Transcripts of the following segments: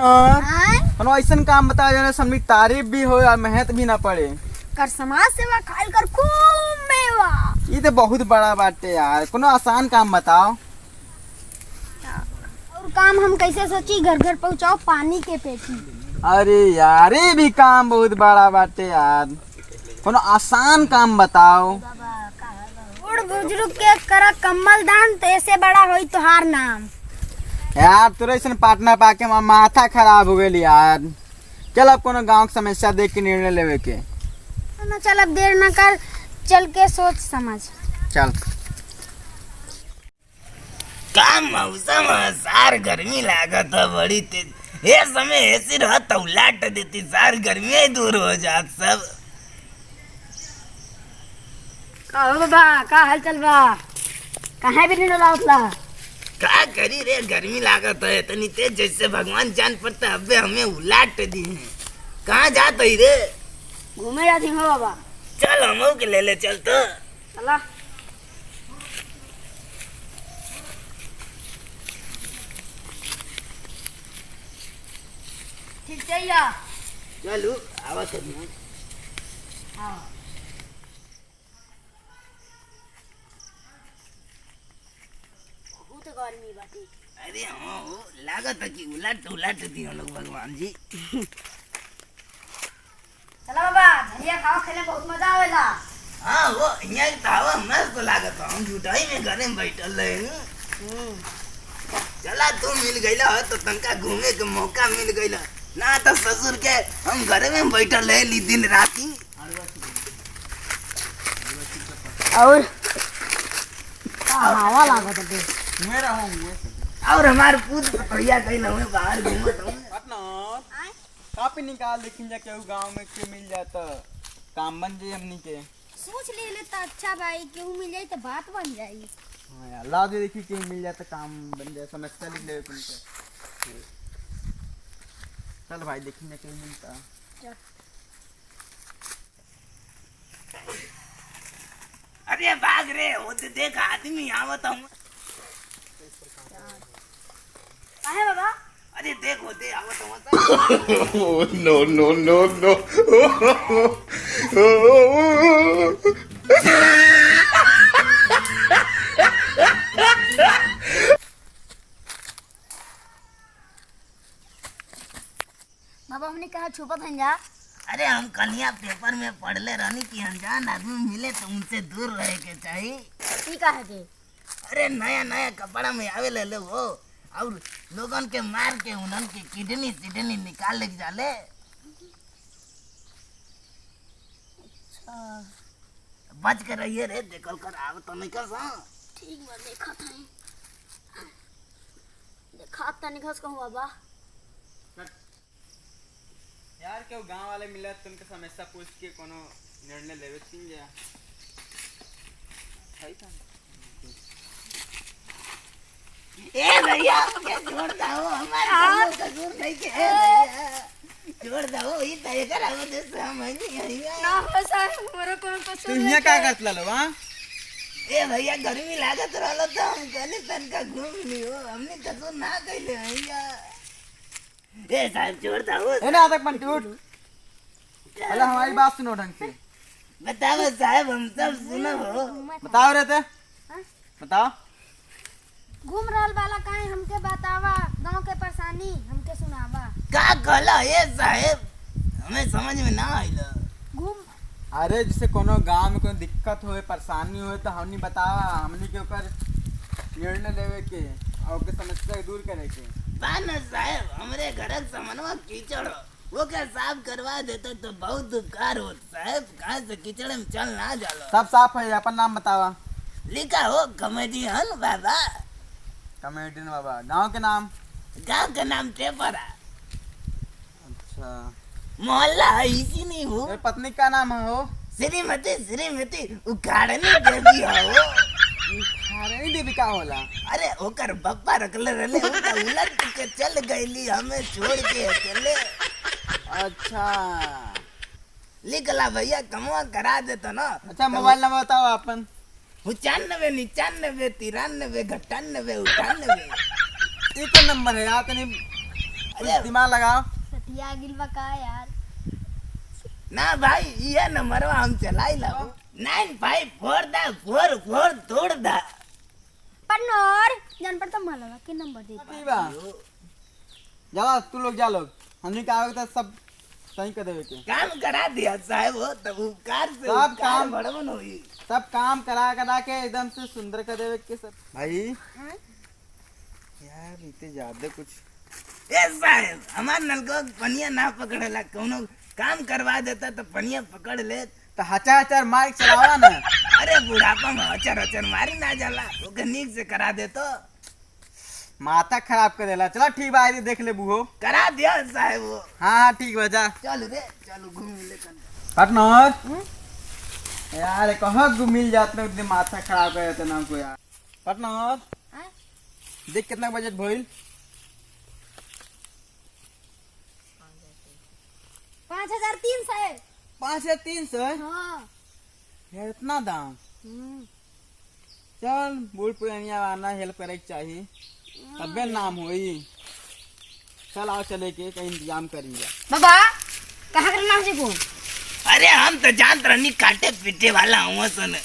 हाँ ऐसा काम बता जाने समझ तारीफ भी हो और मेहनत भी ना पड़े। कर समाज सेवा खाल कर खूब मेवा। ये तो बहुत बड़ा बाटे यार, कोनो आसान काम बताओ। और काम हम कैसे सोची, घर घर पहुँचाओ पानी के पेटी। अरे यार ये भी काम बहुत बड़ा बाटे यार, कोनो आसान काम बताओ। बूढ़ बुजुर्ग के करा कम्बल दान तो ऐसे बड़ा होई तुहार नाम। यार तोरे ऐसा पार्टनर पाके माथा खराब हो गई यार। चल अब कोनो गांव की समस्या देख के निर्णय लेवे के। ना चल अब देर न कर, चल के सोच समझ चल। का मौसम सार गर्मी लागत है बड़ी तेज। ये समय ऐसी रहत उलाट देती सार गर्मी ही दूर हो जात सब। का हो बाबा, का हाल चल बा? कहाँ भी नहीं डोलावतला? का करी रे, गर्मी लागत है इतनी तेज जैसे भगवान जान पड़ता अबे हमें उलाट दी है। कहाँ जात है रे? घूमे जाती हो बाबा। चल हम के ले ले चल तो। चला। ठीक चाहिए। चलू आवा कभी। हाँ। बहुत गर्मी बाटी। अरे हाँ लागत है कि उलाट दी हम लोग भगवान जी। चला बाबा, झरिया खाओ, खेले बहुत मजा आवेला। हाँ वो यहाँ की हवा मस्त लागत है, हम जुटाई में घरे में बैठल रहे हैं। चला तू मिल गईला हो तो तनका घूमे के मौका मिल गईला, ना तो ससुर के हम घरे में बैठल रहे ली दिन राती। और हवा लागत है। मेरा हूँ और हमारे पूत बढ़िया गईला हुए बाहर घूमत हूँ। कापी निकाल लेकिन जा केहू गांव में के मिल जाता काम बन जाए हमनी के। सोच ले तो अच्छा भाई, केहू मिल जाए तो बात बन जाई। हाँ यार ला दे, देखी केहू मिल जाता काम बन जाए, समस्या लिख ले तुम। चल भाई देखी ना केहू मिलता। अरे भाग रे, वो तो देख आदमी आवत हूँ। काहे बाबा? अरे देख वो दे आवत हूँ। Oh, no, no, no, no. बाबा हमने कहा छुपा था जा। अरे हम कलिया पेपर में पढ़ले रहनी कि अनजान आदमी मिले तो उनसे दूर रहे के चाहिए। ठीक है के। अरे नया नया कपड़ा में आवे ले लो वो, और लोगन के मार के उन्हन के किडनी निकाल ले जाले। बच कर रहिए रे, देखल कर आव तो नहीं कर सा। ठीक बा, देखा था निकस कहूँ बाबा। यार केहू गांव वाले मिला तो उनके समस्या पूछ के कोनो निर्णय लेवे तीन जा। सही था। ए भैया क्या छोड़ दो, हमारे कसूर नहीं के। ए भैया छोड़ दो, ये तय कर हम दे समझ नहीं आईगा ना हो सर, हमारा कौन तू कसूर यहाँ क्या करत लो? हां ए भैया गर्मी लागत रहलो तो हम कने तन का घूम लियो, हमने कसूर ना कइले भैया। ए साहब छोड़ दो। ए ना तक पंटी उठ, पहले हमारी बात सुनो ढंग से। बताओ साहब, हम सब सुनो हो। बताओ रे ते, बताओ। घूम रहल वाला काहे हमके बतावा, गांव के परेशानी हमके सुनावा। का कहला ए साहब, हमें समझ में ना आइला। घूम। अरे जैसे कोनो गांव में कोई दिक्कत होए परेशानी होए तो हमनी बतावा, हमनी के ऊपर निर्णय लेवे के और के समस्या दूर करे के। बान साहब हमरे घरक समनवा कीचड़ वो क्या साफ करवा देते तो बहुत उपकार होत साहब। कहाँ से कीचड़ में चल ना जालो। सब साफ है, अपन नाम बतावा। लिखा हो कॉमेडियन बाबा। कॉमेडियन बाबा। गांव के नाम? गांव का नाम टेपरा। अच्छा। मोहल्ला है इसी नहीं हो। तेरी पत्नी का नाम है हो? श्रीमती उखाड़नी देवी हो। खारणी देवी का होला? अरे ओकर बप्पा रखले रहले, ओका उलट के चल गईली, हमें छोड़ के चले। अच्छा लिखला भैया, कमवा करा देता ना। अच्छा मोबाइल नंबर बताओ अपन। 95 95 93 98 98। ये कौन नंबर है यार? तनी कुछ दिमाग लगाओ। सटिया गिल बा का यार। ना भाई ये नंबरवा हम चलाई ला 9544 तोड़ दा। पन्नोर जान पर तो मालवा के नंबर दे। ठीक बा जा तू लोग जा लोग हमने का आवे तो सब सही कर देवे के काम करा दिया साहब हो तब उपकार से सब उपकार काम बड़वन होई। सब काम करा करा के एकदम से सुंदर कर देवे के सब भाई। हाँ? यार इतने ज्यादा कुछ ए साहब हमार नलको पनिया ना पकड़ेला कोनो काम करवा देता तो पनिया पकड़ ले। तो हचा हचार मार के चलावा ना। अरे बुढ़ापा में अचर अचर मारी ना जाला ओके नीक से करा दे तो माथा खराब कर देला। चलो ठीक बा आई देख ले बुहो। करा दिया साहब वो। हाँ ठीक बा जा चल रे चलो घूम ले कन। पटनौर यार कहाँ को मिल जात में उतने माथा खराब कर देते ना को यार। पटनौर हाँ? देख कितना बजट भइल 5300 है। 5300 हाँ। यार इतना दाम। चल बूढ़ पुरानिया आना हेल्प करे के चाहिए तबे नाम होई। चल आओ चले के कहीं इंतजाम करेंगे। बाबा कहाँ करना है को? अरे हम तो जानत रहनी काटे पीटे वाला हूँ सन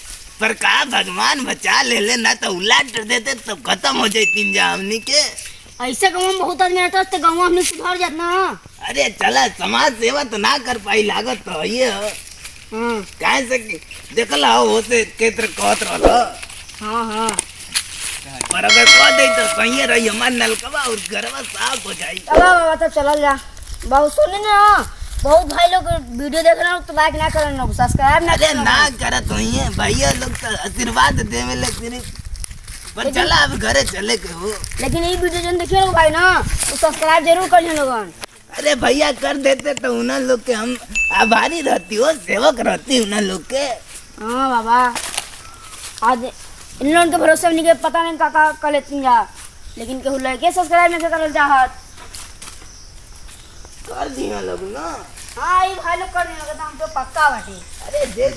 पर का भगवान बचा ले ना तो उलाट देते तो खत्म हो जाए तीन हमनी के। ऐसे गाँव में बहुत आदमी रहता है गाँव हमने सुधार जात ना। अरे चला समाज सेवा तो ना कर पाई लागत तो ये हो काहे से कि देखला हो होते केतर कहत रहलो। हाँ हाँ। पर अगर कह दे तो सही रही हमार नलकवा और घरवा साफ हो जाई। अब बाबा तो चल जा। बहुत सुने ना बहुत भाई लोग वीडियो देख रहे हो तो लाइक ना करना सब्सक्राइब ना अरे करना। ना करत होइए भैया लोग तो आशीर्वाद देवे ले सिर्फ पर चला अब घरे चले के हो। लेकिन ये वीडियो जो देखिए लोग भाई ना तो सब्सक्राइब जरूर कर लोगन। अरे भैया कर देते तो उन लोग के हम आभारी रहती हो सेवक रहती उन लोग के। हाँ बाबा आज इन लोगों के भरोसे नहीं के पता नहीं का कर लेती जा लेकिन केहू लड़के सब्सक्राइब नहीं करल चाहत। कर दिया लोग ना। हाँ ये भाई लोग कर नहीं लगा हम तो पक्का बाटे। अरे देख